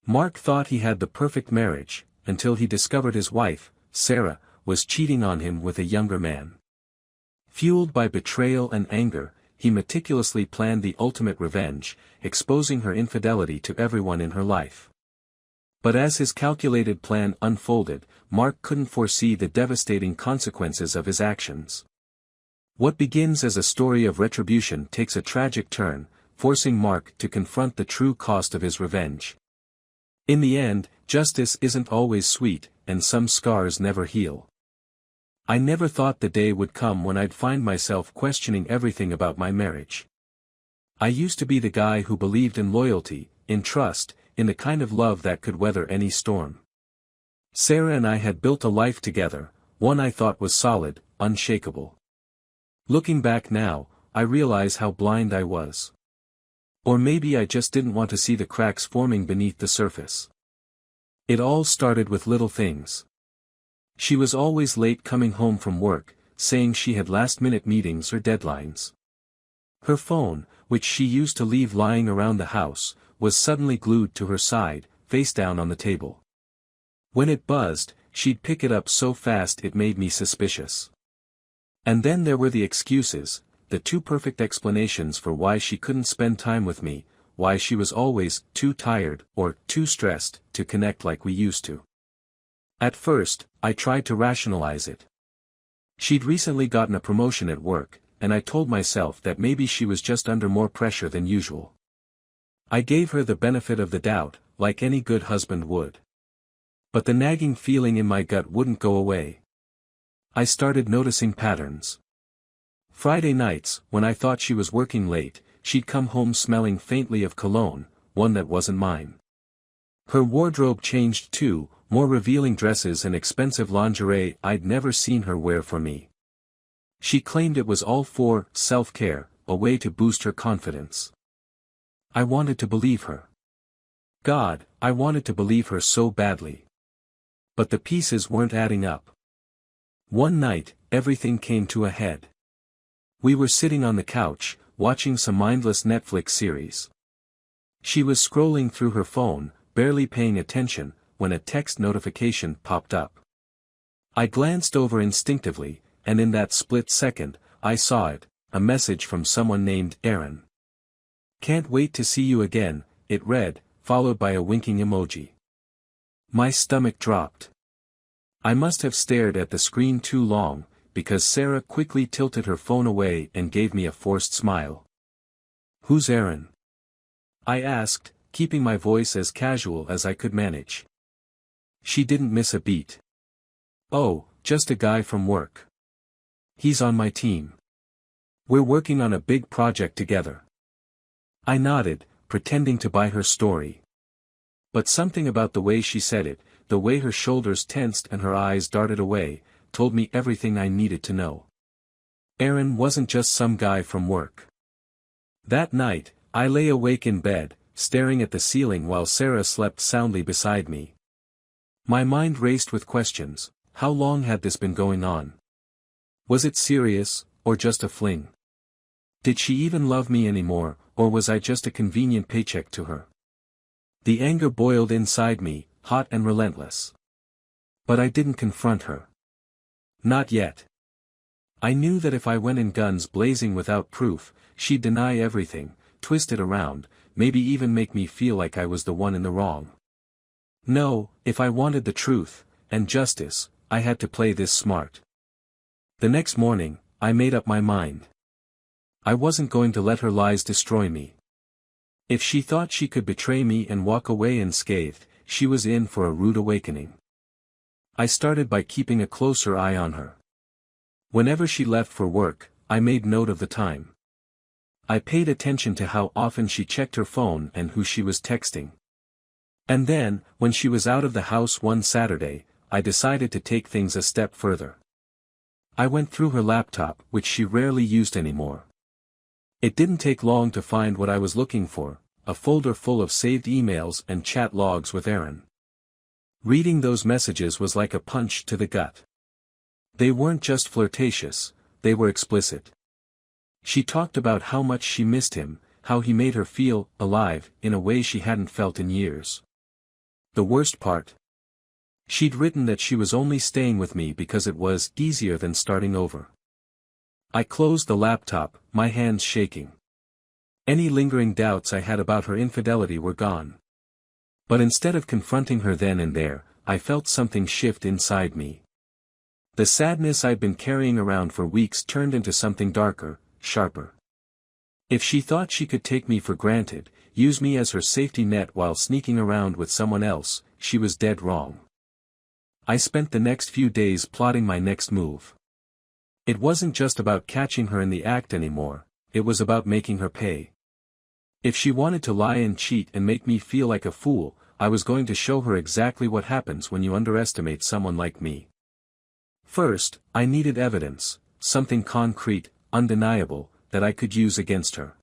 Mark thought he had the perfect marriage, until he discovered his wife, Sarah, was cheating on him with a younger man. Fueled by betrayal and anger, he meticulously planned the ultimate revenge, exposing her infidelity to everyone in her life. But as his calculated plan unfolded, Mark couldn't foresee the devastating consequences of his actions. What begins as a story of retribution takes a tragic turn, forcing Mark to confront the true cost of his revenge. In the end, justice isn't always sweet, and some scars never heal. I never thought the day would come when I'd find myself questioning everything about my marriage. I used to be the guy who believed in loyalty, in trust, in the kind of love that could weather any storm. Sarah and I had built a life together, one I thought was solid, unshakable. Looking back now, I realize how blind I was. Or maybe I just didn't want to see the cracks forming beneath the surface. It all started with little things. She was always late coming home from work, saying she had last-minute meetings or deadlines. Her phone, which she used to leave lying around the house, was suddenly glued to her side, face down on the table. When it buzzed, she'd pick it up so fast it made me suspicious. And then there were the excuses, the too perfect explanations for why she couldn't spend time with me, why she was always too tired or too stressed to connect like we used to. At first, I tried to rationalize it. She'd recently gotten a promotion at work, and I told myself that maybe she was just under more pressure than usual. I gave her the benefit of the doubt, like any good husband would. But the nagging feeling in my gut wouldn't go away. I started noticing patterns. Friday nights, when I thought she was working late, she'd come home smelling faintly of cologne, one that wasn't mine. Her wardrobe changed too, more revealing dresses and expensive lingerie I'd never seen her wear for me. She claimed it was all for self-care, a way to boost her confidence. I wanted to believe her. God, I wanted to believe her so badly. But the pieces weren't adding up. One night, everything came to a head. We were sitting on the couch, watching some mindless Netflix series. She was scrolling through her phone, barely paying attention, when a text notification popped up. I glanced over instinctively, and in that split second, I saw it, a message from someone named Aaron. "Can't wait to see you again," it read, followed by a winking emoji. My stomach dropped. I must have stared at the screen too long, because Sarah quickly tilted her phone away and gave me a forced smile. "Who's Aaron?" I asked, keeping my voice as casual as I could manage. She didn't miss a beat. "Oh, just a guy from work. He's on my team. We're working on a big project together." I nodded, pretending to buy her story. But something about the way she said it, the way her shoulders tensed and her eyes darted away, told me everything I needed to know. Aaron wasn't just some guy from work. That night, I lay awake in bed, staring at the ceiling while Sarah slept soundly beside me. My mind raced with questions. How long had this been going on? Was it serious, or just a fling? Did she even love me anymore, or was I just a convenient paycheck to her? The anger boiled inside me, hot and relentless. But I didn't confront her. Not yet. I knew that if I went in guns blazing without proof, she'd deny everything, twist it around, maybe even make me feel like I was the one in the wrong. No, if I wanted the truth, and justice, I had to play this smart. The next morning, I made up my mind. I wasn't going to let her lies destroy me. If she thought she could betray me and walk away unscathed, she was in for a rude awakening. I started by keeping a closer eye on her. Whenever she left for work, I made note of the time. I paid attention to how often she checked her phone and who she was texting. And then, when she was out of the house one Saturday, I decided to take things a step further. I went through her laptop, which she rarely used anymore. It didn't take long to find what I was looking for, a folder full of saved emails and chat logs with Aaron. Reading those messages was like a punch to the gut. They weren't just flirtatious, they were explicit. She talked about how much she missed him, how he made her feel alive in a way she hadn't felt in years. The worst part? She'd written that she was only staying with me because it was easier than starting over. I closed the laptop, my hands shaking. Any lingering doubts I had about her infidelity were gone. But instead of confronting her then and there, I felt something shift inside me. The sadness I'd been carrying around for weeks turned into something darker, sharper. If she thought she could take me for granted, use me as her safety net while sneaking around with someone else, she was dead wrong. I spent the next few days plotting my next move. It wasn't just about catching her in the act anymore, it was about making her pay. If she wanted to lie and cheat and make me feel like a fool, I was going to show her exactly what happens when you underestimate someone like me. First, I needed evidence, something concrete, undeniable, that I could use against her.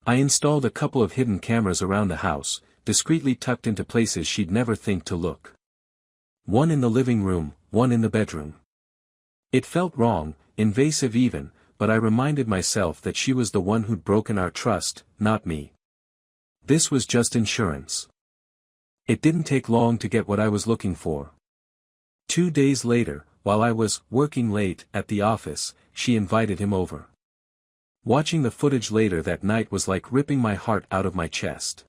I installed a couple of hidden cameras around the house, discreetly tucked into places she'd never think to look. One in the living room, one in the bedroom. It felt wrong, invasive even, but I reminded myself that she was the one who'd broken our trust, not me. This was just insurance. It didn't take long to get what I was looking for. 2 days later, while I was working late at the office, she invited him over. Watching the footage later that night was like ripping my heart out of my chest.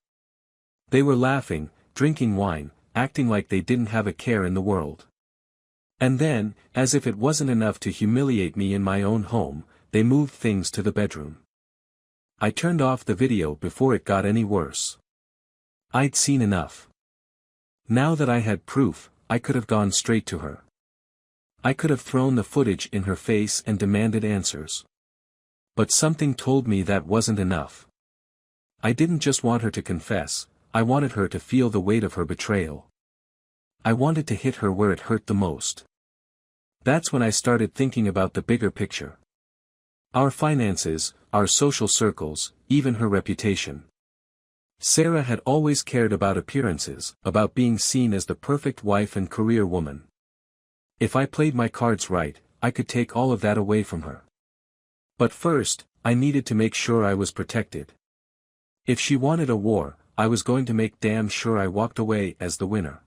They were laughing, drinking wine, acting like they didn't have a care in the world. And then, as if it wasn't enough to humiliate me in my own home, they moved things to the bedroom. I turned off the video before it got any worse. I'd seen enough. Now that I had proof, I could have gone straight to her. I could have thrown the footage in her face and demanded answers. But something told me that wasn't enough. I didn't just want her to confess, I wanted her to feel the weight of her betrayal. I wanted to hit her where it hurt the most. That's when I started thinking about the bigger picture. Our finances, our social circles, even her reputation. Sarah had always cared about appearances, about being seen as the perfect wife and career woman. If I played my cards right, I could take all of that away from her. But first, I needed to make sure I was protected. If she wanted a war, I was going to make damn sure I walked away as the winner.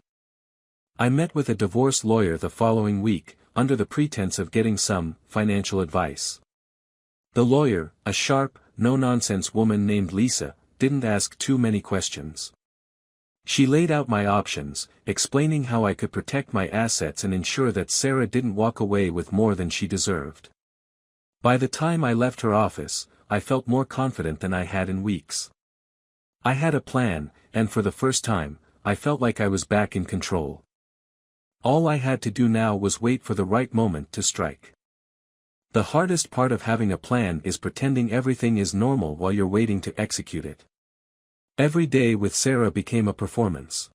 I met with a divorce lawyer the following week, under the pretense of getting some financial advice. The lawyer, a sharp, no-nonsense woman named Lisa, didn't ask too many questions. She laid out my options, explaining how I could protect my assets and ensure that Sarah didn't walk away with more than she deserved. By the time I left her office, I felt more confident than I had in weeks. I had a plan, and for the first time, I felt like I was back in control. All I had to do now was wait for the right moment to strike. The hardest part of having a plan is pretending everything is normal while you're waiting to execute it. Every day with Sarah became a performance.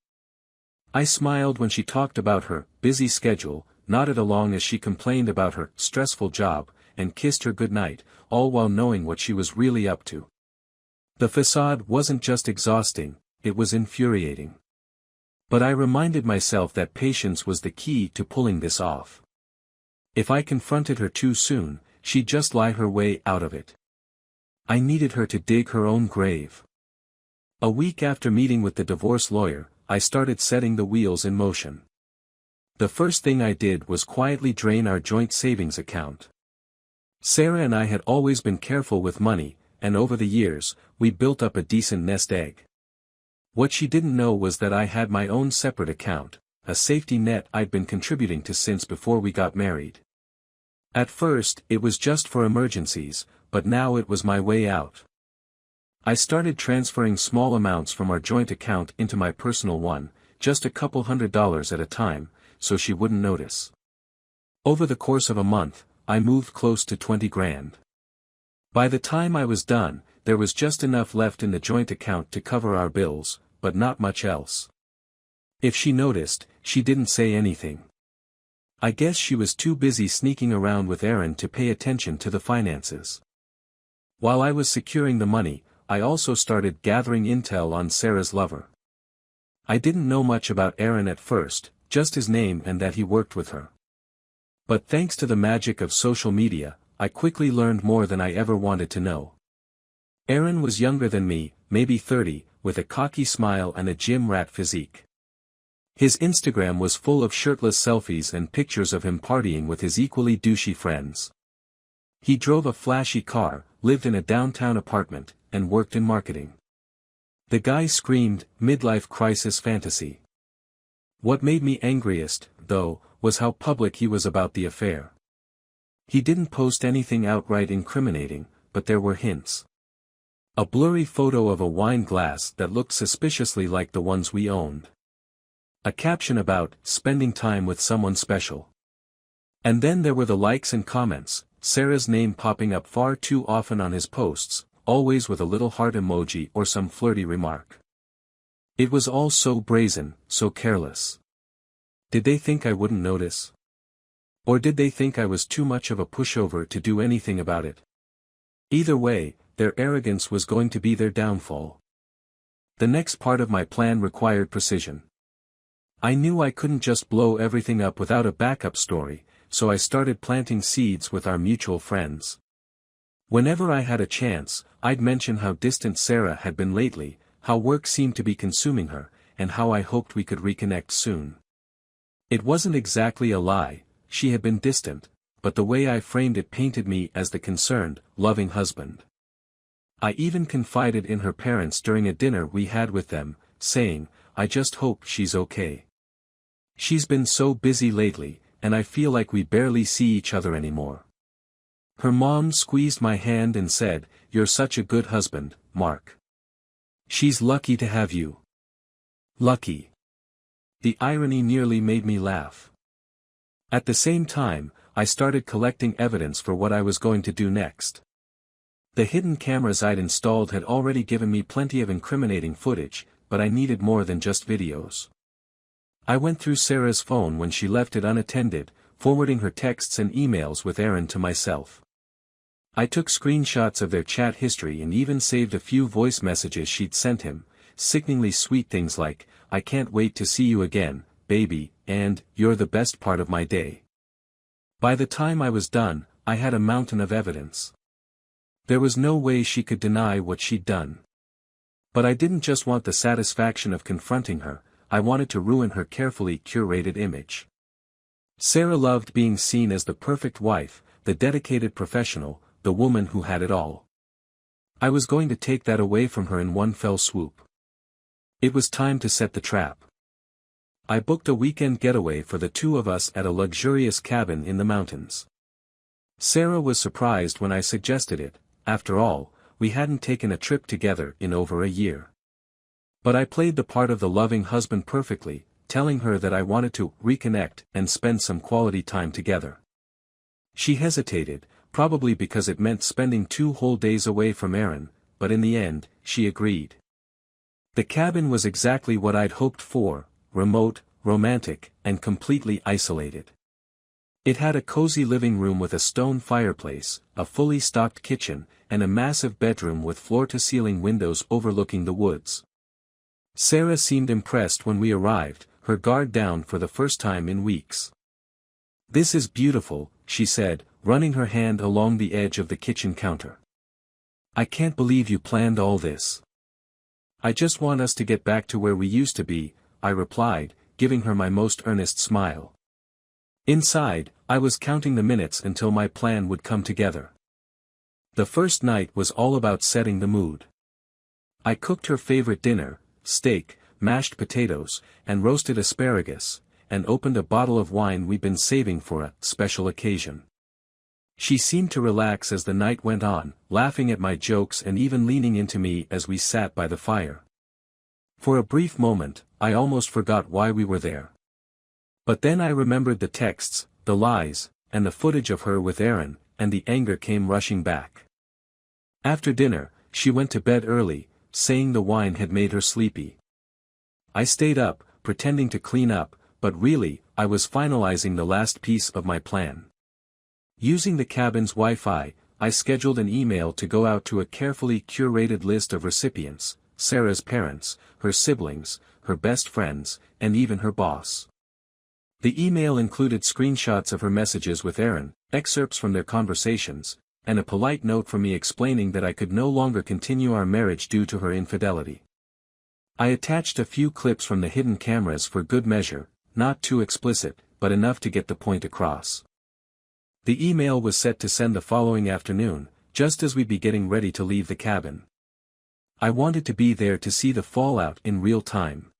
I smiled when she talked about her busy schedule, nodded along as she complained about her stressful job, and kissed her goodnight, all while knowing what she was really up to. The facade wasn't just exhausting, it was infuriating. But I reminded myself that patience was the key to pulling this off. If I confronted her too soon, she'd just lie her way out of it. I needed her to dig her own grave. A week after meeting with the divorce lawyer, I started setting the wheels in motion. The first thing I did was quietly drain our joint savings account. Sarah and I had always been careful with money, and over the years, we built up a decent nest egg. What she didn't know was that I had my own separate account, a safety net I'd been contributing to since before we got married. At first, it was just for emergencies, but now it was my way out. I started transferring small amounts from our joint account into my personal one, just a couple $100s at a time, so she wouldn't notice. Over the course of a month, I moved close to 20 grand. By the time I was done, there was just enough left in the joint account to cover our bills, but not much else. If she noticed, she didn't say anything. I guess she was too busy sneaking around with Aaron to pay attention to the finances. While I was securing the money, I also started gathering intel on Sarah's lover. I didn't know much about Aaron at first, just his name and that he worked with her. But thanks to the magic of social media, I quickly learned more than I ever wanted to know. Aaron was younger than me, maybe 30, with a cocky smile and a gym rat physique. His Instagram was full of shirtless selfies and pictures of him partying with his equally douchey friends. He drove a flashy car, lived in a downtown apartment, and worked in marketing. The guy screamed, midlife crisis fantasy. What made me angriest, though, was how public he was about the affair. He didn't post anything outright incriminating, but there were hints. A blurry photo of a wine glass that looked suspiciously like the ones we owned. A caption about spending time with someone special. And then there were the likes and comments, Sarah's name popping up far too often on his posts, always with a little heart emoji or some flirty remark. It was all so brazen, so careless. Did they think I wouldn't notice? Or did they think I was too much of a pushover to do anything about it? Either way, their arrogance was going to be their downfall. The next part of my plan required precision. I knew I couldn't just blow everything up without a backup story, so I started planting seeds with our mutual friends. Whenever I had a chance, I'd mention how distant Sarah had been lately, how work seemed to be consuming her, and how I hoped we could reconnect soon. It wasn't exactly a lie, she had been distant, but the way I framed it painted me as the concerned, loving husband. I even confided in her parents during a dinner we had with them, saying, I just hope she's okay. She's been so busy lately, and I feel like we barely see each other anymore. Her mom squeezed my hand and said, You're such a good husband, Mark. She's lucky to have you. Lucky. The irony nearly made me laugh. At the same time, I started collecting evidence for what I was going to do next. The hidden cameras I'd installed had already given me plenty of incriminating footage, but I needed more than just videos. I went through Sarah's phone when she left it unattended, forwarding her texts and emails with Aaron to myself. I took screenshots of their chat history and even saved a few voice messages she'd sent him, sickeningly sweet things like, I can't wait to see you again, baby, and, you're the best part of my day. By the time I was done, I had a mountain of evidence. There was no way she could deny what she'd done. But I didn't just want the satisfaction of confronting her, I wanted to ruin her carefully curated image. Sarah loved being seen as the perfect wife, the dedicated professional, the woman who had it all. I was going to take that away from her in one fell swoop. It was time to set the trap. I booked a weekend getaway for the two of us at a luxurious cabin in the mountains. Sarah was surprised when I suggested it, after all, we hadn't taken a trip together in over a year. But I played the part of the loving husband perfectly, telling her that I wanted to reconnect and spend some quality time together. She hesitated, probably because it meant spending 2 whole days away from Aaron, but in the end, she agreed. The cabin was exactly what I'd hoped for, remote, romantic, and completely isolated. It had a cozy living room with a stone fireplace, a fully stocked kitchen, and a massive bedroom with floor-to-ceiling windows overlooking the woods. Sarah seemed impressed when we arrived, her guard down for the first time in weeks. This is beautiful, she said, running her hand along the edge of the kitchen counter. I can't believe you planned all this. I just want us to get back to where we used to be, I replied, giving her my most earnest smile. Inside, I was counting the minutes until my plan would come together. The first night was all about setting the mood. I cooked her favorite dinner, steak, mashed potatoes, and roasted asparagus, and opened a bottle of wine we'd been saving for a special occasion. She seemed to relax as the night went on, laughing at my jokes and even leaning into me as we sat by the fire. For a brief moment, I almost forgot why we were there. But then I remembered the texts, the lies, and the footage of her with Aaron, and the anger came rushing back. After dinner, she went to bed early, saying the wine had made her sleepy. I stayed up, pretending to clean up, but really, I was finalizing the last piece of my plan. Using the cabin's Wi-Fi, I scheduled an email to go out to a carefully curated list of recipients, Sarah's parents, her siblings, her best friends, and even her boss. The email included screenshots of her messages with Aaron, excerpts from their conversations, and a polite note from me explaining that I could no longer continue our marriage due to her infidelity. I attached a few clips from the hidden cameras for good measure, not too explicit, but enough to get the point across. The email was set to send the following afternoon, just as we'd be getting ready to leave the cabin. I wanted to be there to see the fallout in real time.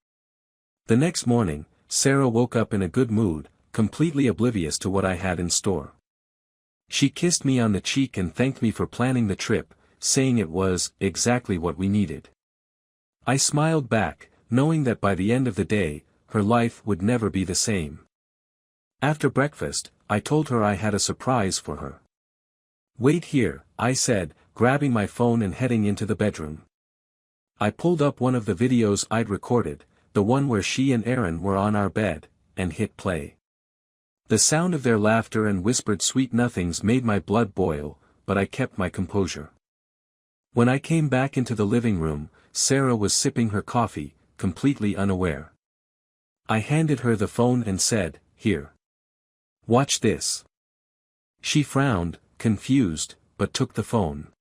The next morning, Sarah woke up in a good mood, completely oblivious to what I had in store. She kissed me on the cheek and thanked me for planning the trip, saying it was exactly what we needed. I smiled back, knowing that by the end of the day, her life would never be the same. After breakfast, I told her I had a surprise for her. "Wait here," I said, grabbing my phone and heading into the bedroom. I pulled up one of the videos I'd recorded, the one where she and Aaron were on our bed, and hit play. The sound of their laughter and whispered sweet nothings made my blood boil, but I kept my composure. When I came back into the living room, Sarah was sipping her coffee, completely unaware. I handed her the phone and said, "Here. Watch this." She frowned, confused, but took the phone.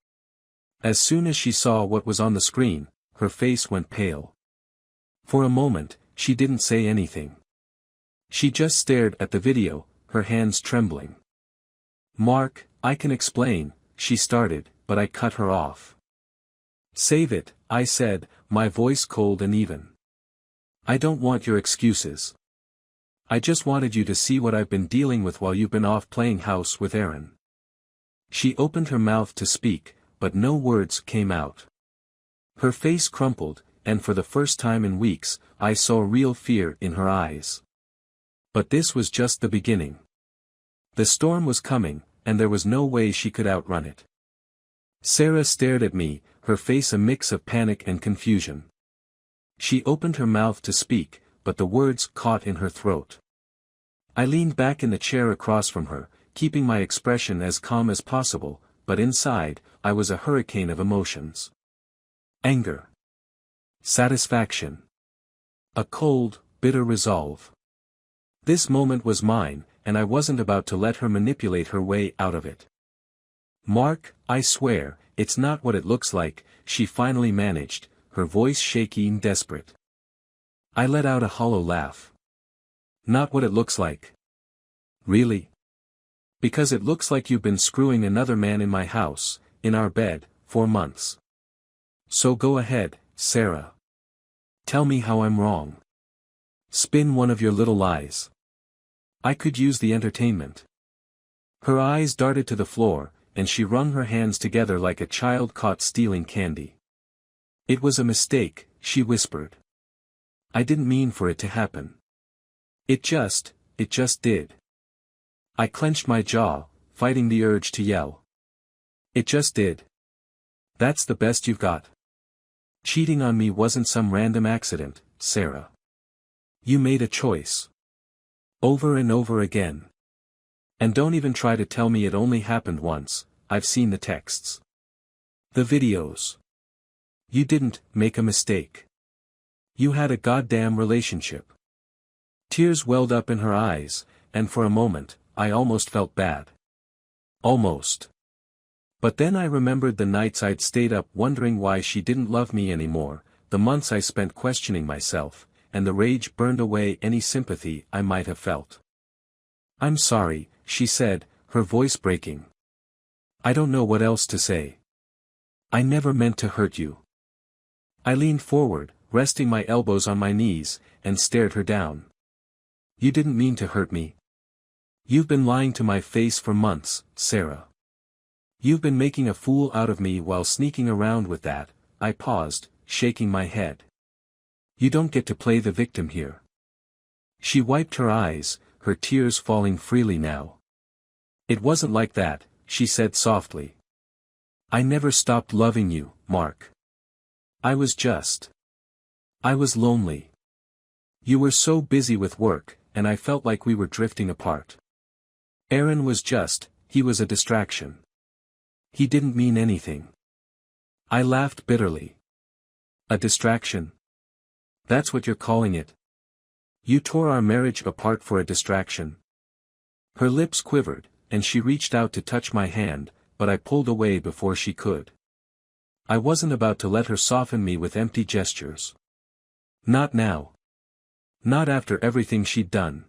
As soon as she saw what was on the screen, her face went pale. For a moment, she didn't say anything. She just stared at the video, her hands trembling. "Mark, I can explain," she started, but I cut her off. "Save it," I said, my voice cold and even. "I don't want your excuses. I just wanted you to see what I've been dealing with while you've been off playing house with Aaron." She opened her mouth to speak, but no words came out. Her face crumpled, and for the first time in weeks, I saw real fear in her eyes. But this was just the beginning. The storm was coming, and there was no way she could outrun it. Sarah stared at me, her face a mix of panic and confusion. She opened her mouth to speak, but the words caught in her throat. I leaned back in the chair across from her, keeping my expression as calm as possible, but inside, I was a hurricane of emotions. Anger. Satisfaction. A cold, bitter resolve. This moment was mine, and I wasn't about to let her manipulate her way out of it. "Mark, I swear, it's not what it looks like," she finally managed, her voice shaky and desperate. I let out a hollow laugh. "Not what it looks like? Really? Because it looks like you've been screwing another man in my house, in our bed, for months. So go ahead, Sarah. Tell me how I'm wrong. Spin one of your little lies. I could use the entertainment." Her eyes darted to the floor, and she wrung her hands together like a child caught stealing candy. "It was a mistake," she whispered. "I didn't mean for it to happen. It just did." I clenched my jaw, fighting the urge to yell. "It just did. That's the best you've got. Cheating on me wasn't some random accident, Sarah. You made a choice. Over and over again. And don't even try to tell me it only happened once, I've seen the texts. The videos. You didn't make a mistake. You had a goddamn relationship." Tears welled up in her eyes, and for a moment, I almost felt bad. Almost. But then I remembered the nights I'd stayed up wondering why she didn't love me anymore, the months I spent questioning myself, and the rage burned away any sympathy I might have felt. "I'm sorry," she said, her voice breaking. "I don't know what else to say. I never meant to hurt you." I leaned forward, resting my elbows on my knees, and stared her down. "You didn't mean to hurt me. You've been lying to my face for months, Sarah. You've been making a fool out of me while sneaking around with that." I paused, shaking my head. "You don't get to play the victim here." She wiped her eyes, her tears falling freely now. "It wasn't like that," she said softly. "I never stopped loving you, Mark. I was lonely. You were so busy with work, and I felt like we were drifting apart. Aaron was he was a distraction. He didn't mean anything." I laughed bitterly. "A distraction? That's what you're calling it? You tore our marriage apart for a distraction?" Her lips quivered, and she reached out to touch my hand, but I pulled away before she could. I wasn't about to let her soften me with empty gestures. Not now. Not after everything she'd done.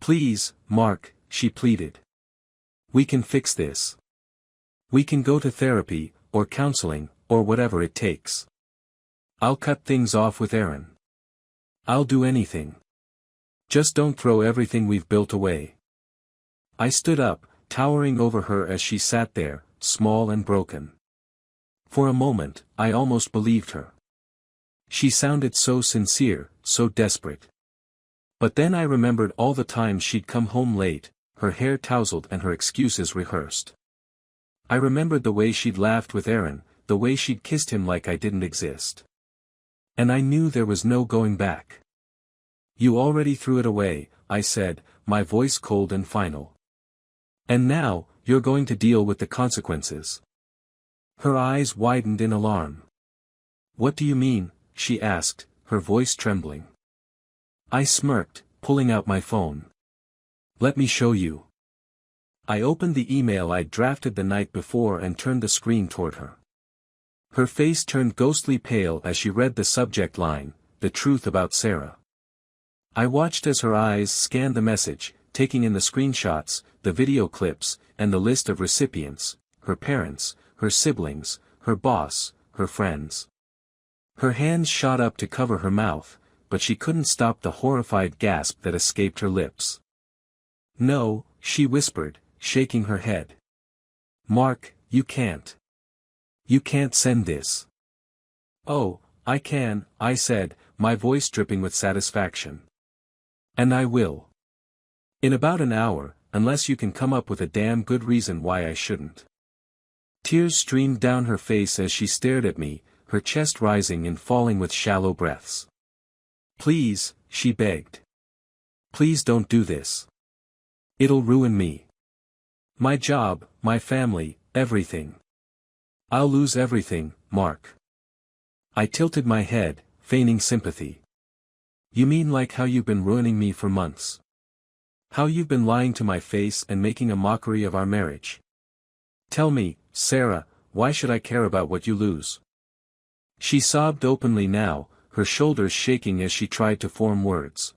Please, Mark, she pleaded. We can fix this. We can go to therapy, or counseling, or whatever it takes. I'll cut things off with Aaron. I'll do anything. Just don't throw everything we've built away. I stood up, towering over her as she sat there, small and broken. For a moment, I almost believed her. She sounded so sincere, so desperate. But then I remembered all the times she'd come home late, her hair tousled and her excuses rehearsed. I remembered the way she'd laughed with Aaron, the way she'd kissed him like I didn't exist. And I knew there was no going back. You already threw it away, I said, my voice cold and final. And now, you're going to deal with the consequences. Her eyes widened in alarm. What do you mean? She asked, her voice trembling. I smirked, pulling out my phone. Let me show you. I opened the email I'd drafted the night before and turned the screen toward her. Her face turned ghostly pale as she read the subject line, "The truth about Sarah." I watched as her eyes scanned the message, taking in the screenshots, the video clips, and the list of recipients, her parents, her siblings, her boss, her friends. Her hands shot up to cover her mouth, but she couldn't stop the horrified gasp that escaped her lips. No, she whispered, shaking her head. Mark, you can't. You can't send this. Oh, I can, I said, my voice dripping with satisfaction. And I will. In about an hour, unless you can come up with a damn good reason why I shouldn't. Tears streamed down her face as she stared at me, her chest rising and falling with shallow breaths. Please, she begged. Please don't do this. It'll ruin me. My job, my family, everything. I'll lose everything, Mark. I tilted my head, feigning sympathy. You mean like how you've been ruining me for months? How you've been lying to my face and making a mockery of our marriage? Tell me, Sarah, why should I care about what you lose? She sobbed openly now, her shoulders shaking as she tried to form words.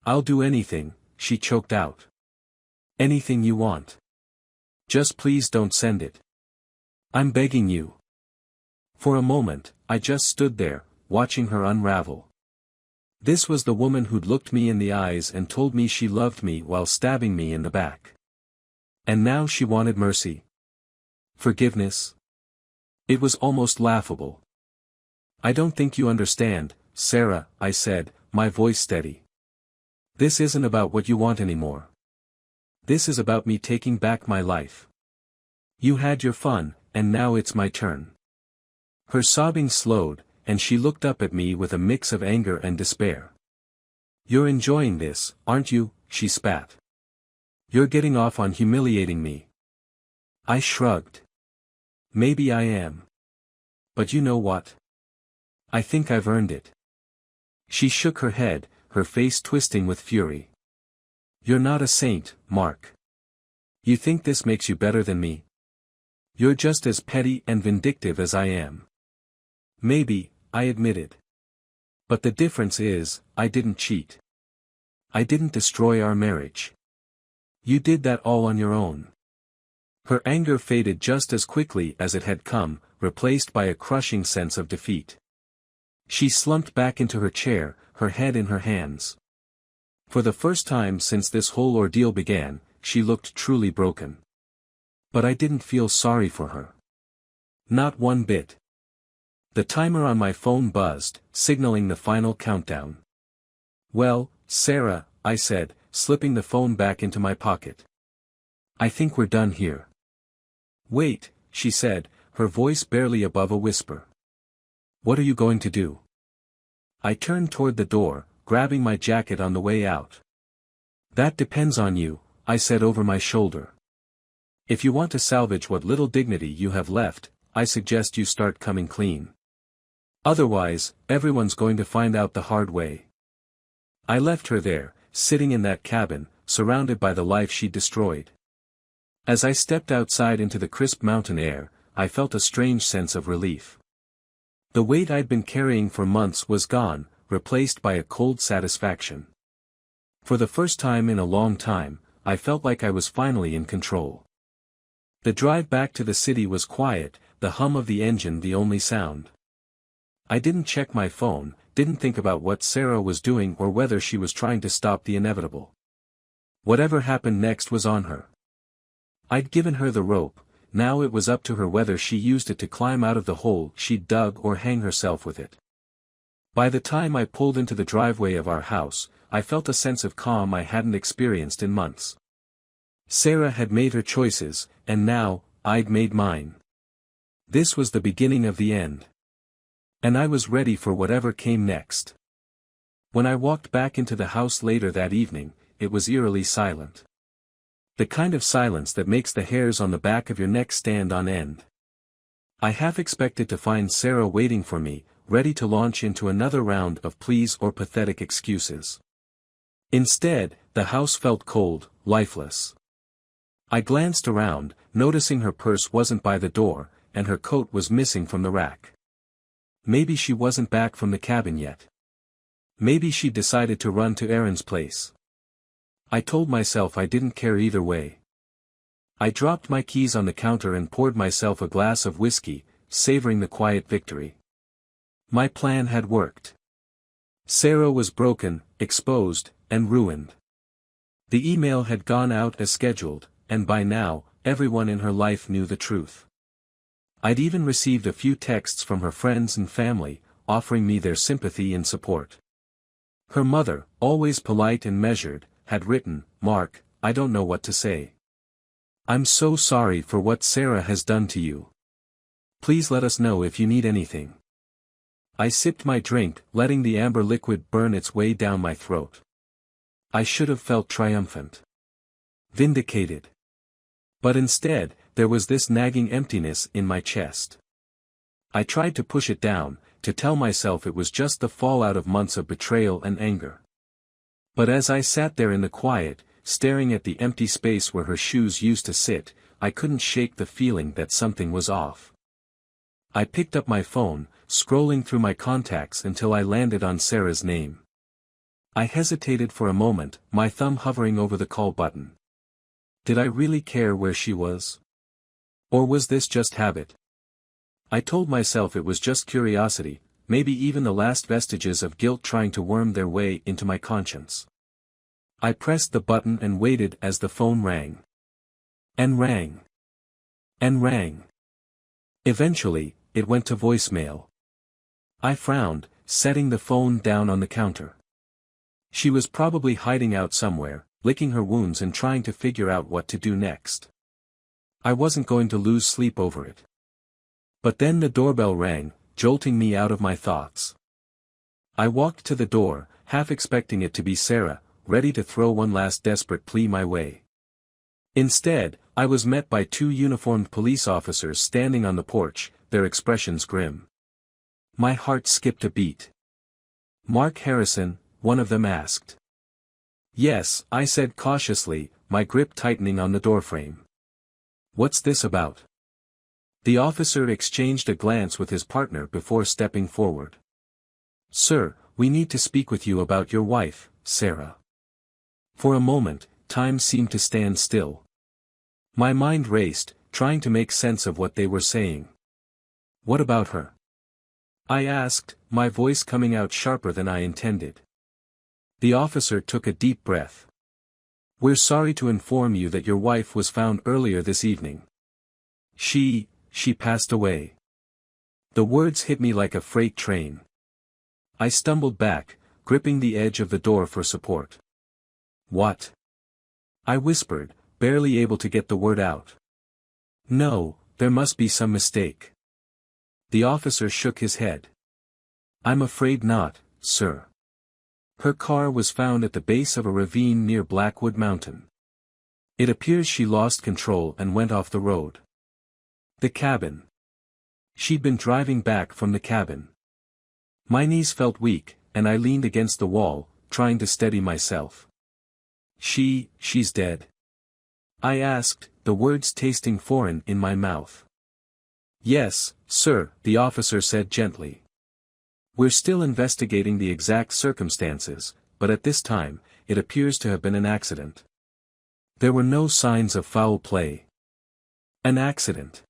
I'll do anything, she choked out. Anything you want. Just please don't send it. I'm begging you. For a moment, I just stood there, watching her unravel. This was the woman who'd looked me in the eyes and told me she loved me while stabbing me in the back. And now she wanted mercy. Forgiveness. It was almost laughable. I don't think you understand, Sarah, I said, my voice steady. This isn't about what you want anymore. This is about me taking back my life. You had your fun, and now it's my turn. Her sobbing slowed, and she looked up at me with a mix of anger and despair. You're enjoying this, aren't you? She spat. You're getting off on humiliating me. I shrugged. Maybe I am. But you know what? I think I've earned it. She shook her head, her face twisting with fury. You're not a saint, Mark. You think this makes you better than me? You're just as petty and vindictive as I am. Maybe, I admitted. But the difference is, I didn't cheat. I didn't destroy our marriage. You did that all on your own. Her anger faded just as quickly as it had come, replaced by a crushing sense of defeat. She slumped back into her chair, her head in her hands. For the first time since this whole ordeal began, she looked truly broken. But I didn't feel sorry for her. Not one bit. The timer on my phone buzzed, signaling the final countdown. Well, Sarah, I said, slipping the phone back into my pocket. I think we're done here. Wait, she said, her voice barely above a whisper. What are you going to do? I turned toward the door, grabbing my jacket on the way out. That depends on you, I said over my shoulder. If you want to salvage what little dignity you have left, I suggest you start coming clean. Otherwise, everyone's going to find out the hard way. I left her there, sitting in that cabin, surrounded by the life she'd destroyed. As I stepped outside into the crisp mountain air, I felt a strange sense of relief. The weight I'd been carrying for months was gone, replaced by a cold satisfaction. For the first time in a long time, I felt like I was finally in control. The drive back to the city was quiet, the hum of the engine the only sound. I didn't check my phone, didn't think about what Sarah was doing or whether she was trying to stop the inevitable. Whatever happened next was on her. I'd given her the rope, now it was up to her whether she used it to climb out of the hole she'd dug or hang herself with it. By the time I pulled into the driveway of our house, I felt a sense of calm I hadn't experienced in months. Sarah had made her choices, and now, I'd made mine. This was the beginning of the end. And I was ready for whatever came next. When I walked back into the house later that evening, it was eerily silent. The kind of silence that makes the hairs on the back of your neck stand on end. I half expected to find Sarah waiting for me, ready to launch into another round of pleas or pathetic excuses. Instead, the house felt cold, lifeless. I glanced around, noticing her purse wasn't by the door, and her coat was missing from the rack. Maybe she wasn't back from the cabin yet. Maybe she decided to run to Aaron's place. I told myself I didn't care either way. I dropped my keys on the counter and poured myself a glass of whiskey, savoring the quiet victory. My plan had worked. Sarah was broken, exposed, and ruined. The email had gone out as scheduled, and by now, everyone in her life knew the truth. I'd even received a few texts from her friends and family, offering me their sympathy and support. Her mother, always polite and measured, had written, "Mark, I don't know what to say. I'm so sorry for what Sarah has done to you. Please let us know if you need anything." I sipped my drink, letting the amber liquid burn its way down my throat. I should have felt triumphant. Vindicated. But instead, there was this nagging emptiness in my chest. I tried to push it down, to tell myself it was just the fallout of months of betrayal and anger. But as I sat there in the quiet, staring at the empty space where her shoes used to sit, I couldn't shake the feeling that something was off. I picked up my phone, scrolling through my contacts until I landed on Sarah's name. I hesitated for a moment, my thumb hovering over the call button. Did I really care where she was? Or was this just habit? I told myself it was just curiosity, maybe even the last vestiges of guilt trying to worm their way into my conscience. I pressed the button and waited as the phone rang. And rang. And rang. Eventually, it went to voicemail. I frowned, setting the phone down on the counter. She was probably hiding out somewhere, licking her wounds and trying to figure out what to do next. I wasn't going to lose sleep over it. But then the doorbell rang, jolting me out of my thoughts. I walked to the door, half expecting it to be Sarah, ready to throw one last desperate plea my way. Instead, I was met by two uniformed police officers standing on the porch, their expressions grim. My heart skipped a beat. "Mark Harrison," one of them asked. "Yes," I said cautiously, my grip tightening on the doorframe. "What's this about?" The officer exchanged a glance with his partner before stepping forward. "Sir, we need to speak with you about your wife, Sarah." For a moment, time seemed to stand still. My mind raced, trying to make sense of what they were saying. "What about her?" I asked, my voice coming out sharper than I intended. The officer took a deep breath. "We're sorry to inform you that your wife was found earlier this evening. She passed away." The words hit me like a freight train. I stumbled back, gripping the edge of the door for support. "What?" I whispered, barely able to get the word out. "No, there must be some mistake." The officer shook his head. "I'm afraid not, sir. Her car was found at the base of a ravine near Blackwood Mountain. It appears she lost control and went off the road." The cabin. She'd been driving back from the cabin. My knees felt weak, and I leaned against the wall, trying to steady myself. She's dead?" I asked, the words tasting foreign in my mouth. "Yes, sir," the officer said gently. We're still investigating the exact circumstances, but at this time, it appears to have been an accident. There were no signs of foul play. An accident.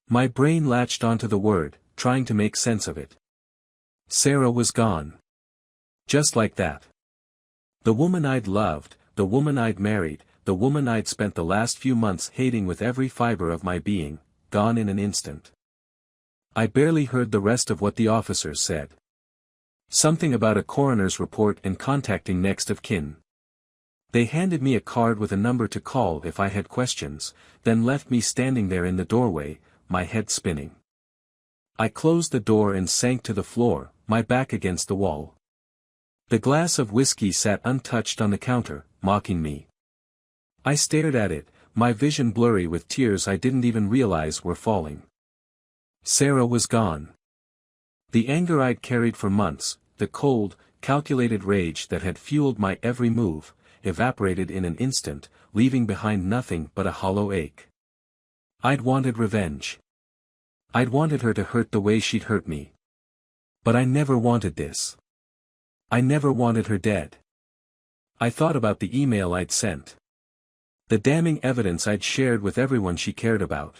My brain latched onto the word, trying to make sense of it. Sarah was gone. Just like that. The woman I'd loved, the woman I'd married, the woman I'd spent the last few months hating with every fiber of my being, gone in an instant. I barely heard the rest of what the officers said. Something about a coroner's report and contacting next of kin. They handed me a card with a number to call if I had questions, then left me standing there in the doorway, my head spinning. I closed the door and sank to the floor, my back against the wall. The glass of whiskey sat untouched on the counter, mocking me. I stared at it, my vision blurry with tears I didn't even realize were falling. Sarah was gone. The anger I'd carried for months, the cold, calculated rage that had fueled my every move, evaporated in an instant, leaving behind nothing but a hollow ache. I'd wanted revenge. I'd wanted her to hurt the way she'd hurt me. But I never wanted this. I never wanted her dead. I thought about the email I'd sent. The damning evidence I'd shared with everyone she cared about.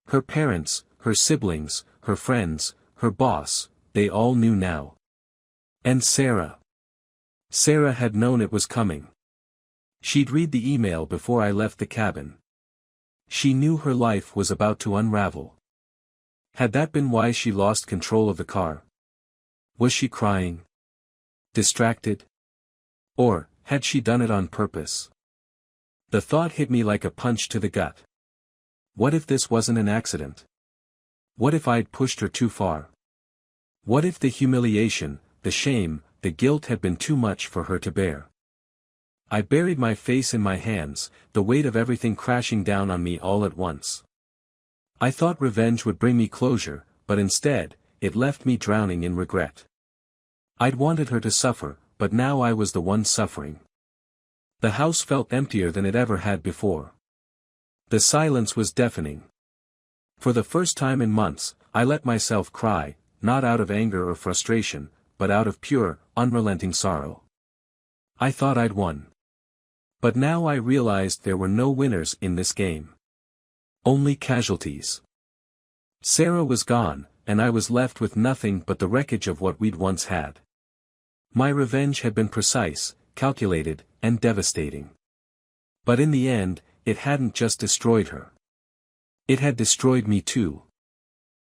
Her parents, her siblings, her friends, her boss, they all knew now. And Sarah. Sarah had known it was coming. She'd read the email before I left the cabin. She knew her life was about to unravel. Had that been why she lost control of the car? Was she crying? Distracted? Or, had she done it on purpose? The thought hit me like a punch to the gut. What if this wasn't an accident? What if I'd pushed her too far? What if the humiliation, the shame, the guilt had been too much for her to bear? I buried my face in my hands, the weight of everything crashing down on me all at once. I thought revenge would bring me closure, but instead, it left me drowning in regret. I'd wanted her to suffer, but now I was the one suffering. The house felt emptier than it ever had before. The silence was deafening. For the first time in months, I let myself cry, not out of anger or frustration, but out of pure, unrelenting sorrow. I thought I'd won. But now I realized there were no winners in this game. Only casualties. Sarah was gone, and I was left with nothing but the wreckage of what we'd once had. My revenge had been precise, calculated, and devastating. But in the end, it hadn't just destroyed her. It had destroyed me too.